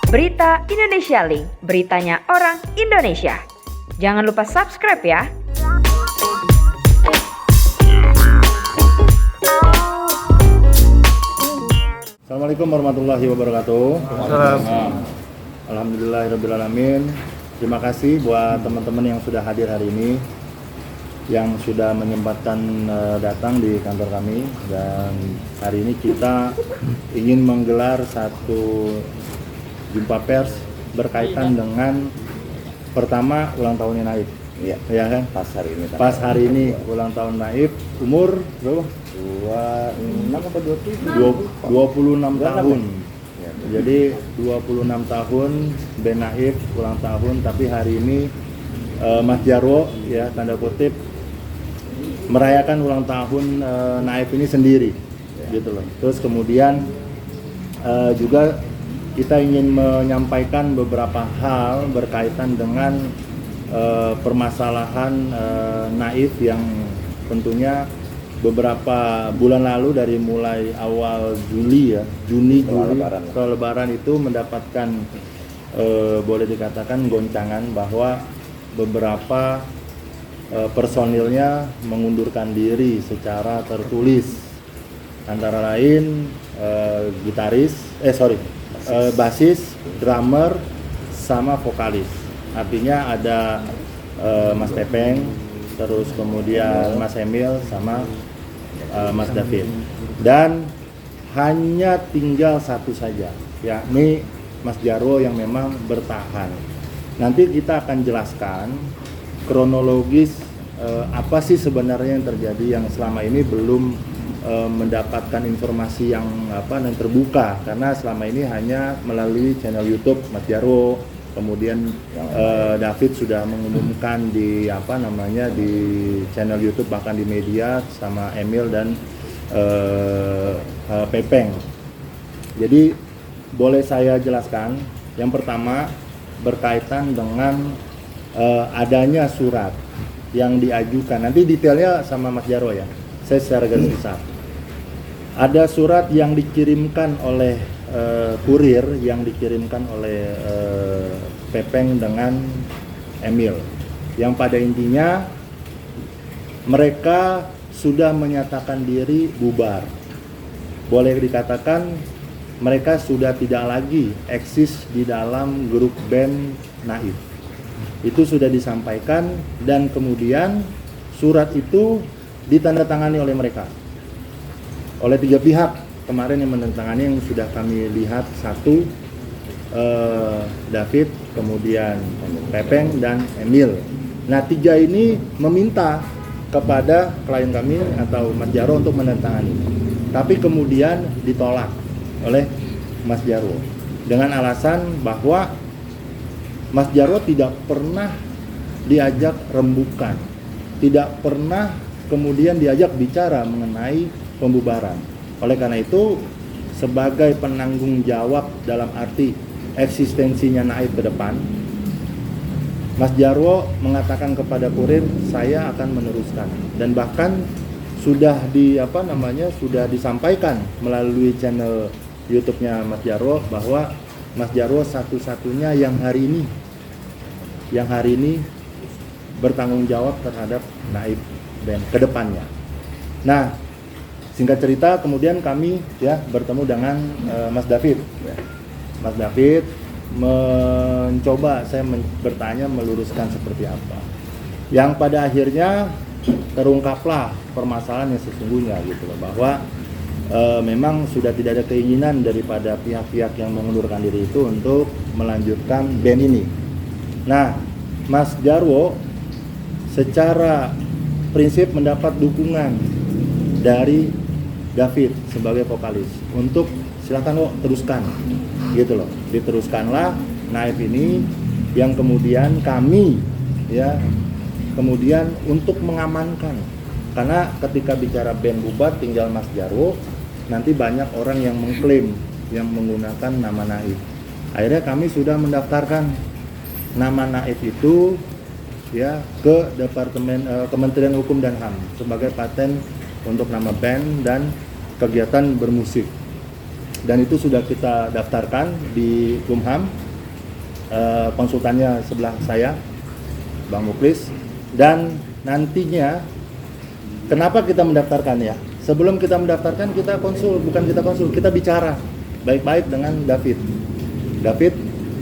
Berita Indonesia Link, beritanya orang Indonesia. Jangan lupa subscribe ya. Assalamualaikum warahmatullahi wabarakatuh. Alhamdulillahirrabbilalamin. Terima kasih buat teman-teman yang sudah hadir hari ini, yang sudah menyempatkan datang di kantor kami. Dan hari ini kita ingin menggelar satu jumpa pers berkaitan dengan pertama ulang tahunnya Naif. Iya, ya kan? Pas hari ini ulang tahun Naif, umur berapa? 26 atau 26 tahun. Ya, jadi 26 tahun Ben Naif ulang tahun, tapi hari ini Mas Jarwo ya tanda kutip merayakan ulang tahun Naif ini sendiri, gitu loh. Terus kemudian juga kita ingin menyampaikan beberapa hal berkaitan dengan permasalahan Naif yang tentunya beberapa bulan lalu dari mulai awal Juni ke Lebaran itu mendapatkan boleh dikatakan goncangan bahwa beberapa personilnya mengundurkan diri secara tertulis, antara lain basis, drummer, sama vokalis. Artinya ada Mas Tepeng, terus kemudian Mas Emil sama Mas David. Dan hanya tinggal satu saja, yakni Mas Jarwo yang memang bertahan. Nanti kita akan jelaskan kronologis apa sih sebenarnya yang terjadi, yang selama ini belum mendapatkan informasi yang terbuka, karena selama ini hanya melalui channel YouTube Mas Jarwo. Kemudian David sudah mengumumkan di di channel YouTube, bahkan di media, sama Emil dan Pepeng. Jadi boleh saya jelaskan, yang pertama berkaitan dengan adanya surat yang diajukan. Nanti detailnya sama Mas Jarwo ya, saya secara garis besar. Ada surat yang dikirimkan oleh kurir, yang dikirimkan oleh Pepeng dengan Emil, yang pada intinya mereka sudah menyatakan diri bubar. Boleh dikatakan mereka sudah tidak lagi eksis di dalam grup band Naif. Itu sudah disampaikan, dan kemudian surat itu ditandatangani oleh mereka, oleh 3 pihak kemarin yang menandatangani, yang sudah kami lihat. Satu David, kemudian Pepeng, dan Emil. Nah, 3 ini meminta kepada klien kami atau Mas Jarwo untuk menandatangani, tapi kemudian ditolak oleh Mas Jarwo dengan alasan bahwa Mas Jarwo tidak pernah diajak rembukan, tidak pernah kemudian diajak bicara mengenai pembubaran. Oleh karena itu, sebagai penanggung jawab dalam arti eksistensinya Naif ke depan, Mas Jarwo mengatakan kepada kurir, saya akan meneruskan. Dan bahkan sudah sudah disampaikan melalui channel YouTube-nya Mas Jarwo bahwa Mas Jarwo satu-satunya yang hari ini bertanggung jawab terhadap Naif Band ke depannya. Nah, singkat cerita, kemudian kami bertemu dengan Mas David. Mas David mencoba saya bertanya, meluruskan seperti apa. Yang pada akhirnya terungkaplah permasalahan yang sesungguhnya, gitu loh, bahwa memang sudah tidak ada keinginan daripada pihak-pihak yang mengundurkan diri itu untuk melanjutkan band ini. Nah, Mas Jarwo secara prinsip mendapat dukungan dari David sebagai vokalis untuk silakan teruskan, gitu loh. Diteruskanlah Naif ini, yang kemudian kami kemudian untuk mengamankan, karena ketika bicara band bubar tinggal Mas Jarwo, nanti banyak orang yang mengklaim yang menggunakan nama Naif. Akhirnya kami sudah mendaftarkan nama Naif itu ke Departemen Kementerian Hukum dan HAM sebagai paten untuk nama band dan kegiatan bermusik. dan itu sudah kita daftarkan di Kumham. Konsultannya sebelah saya, Bang Muklis. Dan nantinya kenapa kita mendaftarkan ya? Sebelum kita mendaftarkan kita kita bicara baik-baik dengan David. David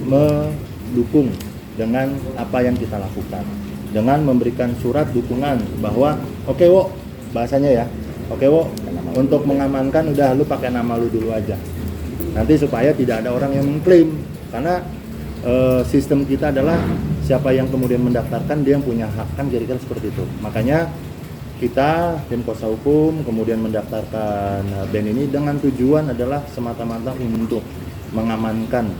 mendukung dengan apa yang kita lakukan, dengan memberikan surat dukungan bahwa oke, Wo, bahasanya ya, oke, Wo, untuk mengamankan udah lu pakai nama lu dulu aja. Nanti supaya tidak ada orang yang mengklaim, karena sistem kita adalah siapa yang kemudian mendaftarkan dia yang punya hak, kan kira-kira seperti itu. Makanya kita tim kuasa hukum kemudian mendaftarkan band ini dengan tujuan adalah semata-mata untuk mengamankan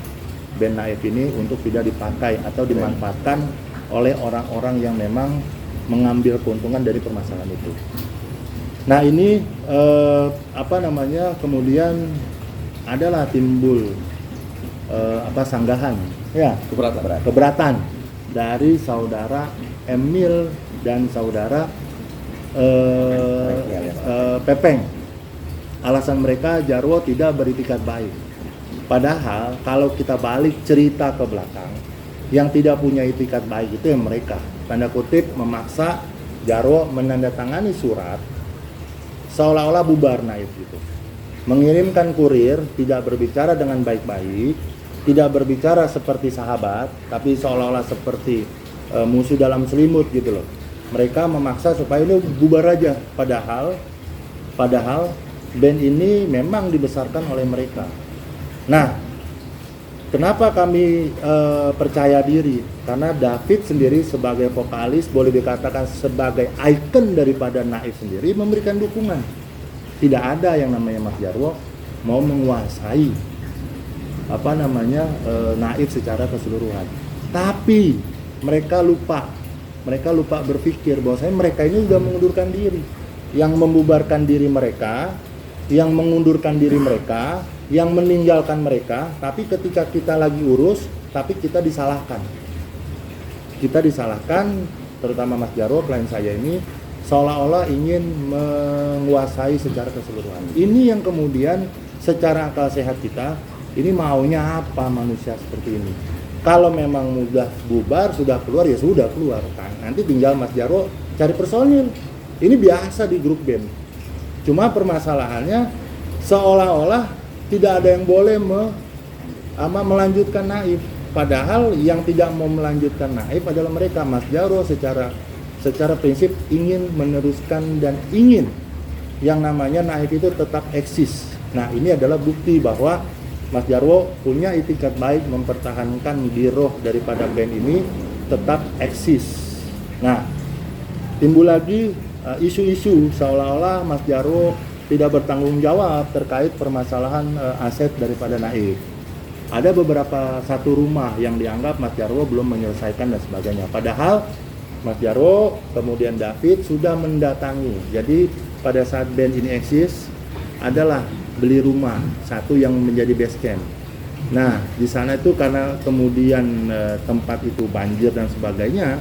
band Naif ini untuk tidak dipakai atau dimanfaatkan oleh orang-orang yang memang mengambil keuntungan dari permasalahan itu. Nah ini kemudian adalah timbul sanggahan ya, keberatan dari saudara Emil dan saudara Pepeng. Alasan mereka Jarwo tidak beritikat baik. Padahal kalau kita balik cerita ke belakang, yang tidak punya itikat baik itu yang mereka, tanda kutip, memaksa Jarwo menandatangani surat seolah-olah bubar Naif gitu. Mengirimkan kurir, tidak berbicara dengan baik-baik, tidak berbicara seperti sahabat, tapi seolah-olah seperti musuh dalam selimut gitu loh. Mereka memaksa supaya ini bubar aja, padahal band ini memang dibesarkan oleh mereka. Nah, kenapa kami percaya diri? Karena David sendiri sebagai vokalis, boleh dikatakan sebagai ikon daripada Naif sendiri, memberikan dukungan. Tidak ada yang namanya Mas Jarwo mau menguasai Naif secara keseluruhan. Tapi mereka lupa berpikir bahwa mereka ini sudah mengundurkan diri. Yang membubarkan diri mereka, yang mengundurkan diri mereka, yang meninggalkan mereka, tapi ketika kita lagi urus, tapi kita disalahkan. Kita disalahkan, terutama Mas Jarwo, klien saya ini, seolah-olah ingin menguasai secara keseluruhan. Ini yang kemudian secara akal sehat kita, ini maunya apa manusia seperti ini? Kalau memang mudah bubar, sudah keluar, ya sudah keluar. Nanti tinggal Mas Jarwo cari personil. Ini biasa di grup band. Cuma permasalahannya seolah-olah tidak ada yang boleh melanjutkan Naif. Padahal yang tidak mau melanjutkan Naif adalah mereka. Mas Jarwo secara prinsip ingin meneruskan dan ingin yang namanya Naif itu tetap eksis. Nah ini adalah bukti bahwa Mas Jarwo punya itikat baik mempertahankan giroh daripada band ini tetap eksis. Nah, timbul lagi isu-isu seolah-olah Mas Jarwo tidak bertanggung jawab terkait permasalahan aset daripada Naif. Ada beberapa satu rumah yang dianggap Mas Jarwo belum menyelesaikan dan sebagainya. Padahal Mas Jarwo kemudian David sudah mendatangi. Jadi pada saat band ini eksis adalah beli rumah satu yang menjadi base camp. Nah di sana itu karena kemudian tempat itu banjir dan sebagainya,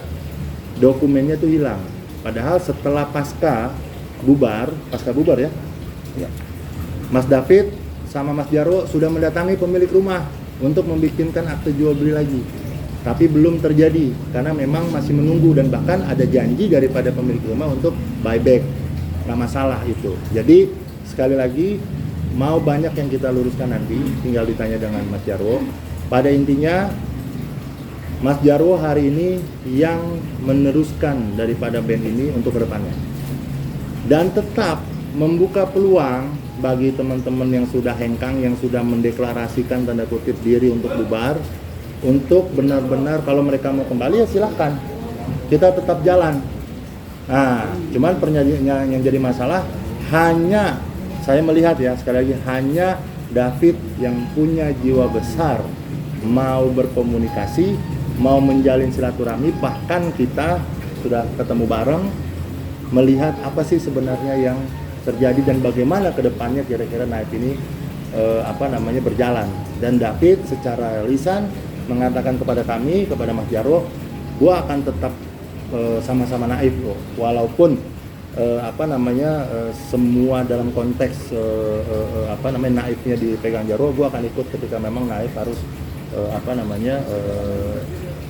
dokumennya itu hilang. Padahal setelah pasca bubar ya, Mas David sama Mas Jarwo sudah mendatangi pemilik rumah untuk membikinkan akte jual beli lagi. Tapi belum terjadi karena memang masih menunggu dan bahkan ada janji daripada pemilik rumah untuk buyback. Nggak masalah itu. Jadi sekali lagi mau banyak yang kita luruskan nanti, tinggal ditanya dengan Mas Jarwo. Pada intinya Mas Jarwo hari ini yang meneruskan daripada band ini untuk kedepannya. Dan tetap membuka peluang bagi teman-teman yang sudah hengkang, yang sudah mendeklarasikan tanda kutip diri untuk bubar, untuk benar-benar kalau mereka mau kembali ya silahkan, kita tetap jalan. Nah, cuman pernyataannya yang jadi masalah hanya saya melihat ya sekali lagi hanya David yang punya jiwa besar mau berkomunikasi, mau menjalin silaturahmi, bahkan kita sudah ketemu bareng melihat apa sih sebenarnya yang terjadi dan bagaimana kedepannya kira-kira Naif ini berjalan. Dan David secara lisan mengatakan kepada kami, kepada Mas Jarwo, gua akan tetap sama-sama Naif loh, walaupun semua dalam konteks naifnya dipegang Jarwo, gue akan ikut ketika memang Naif harus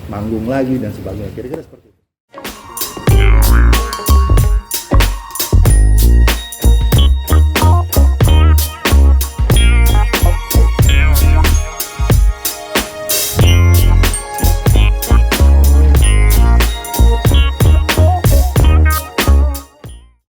manggung lagi dan sebagainya, kira-kira seperti itu.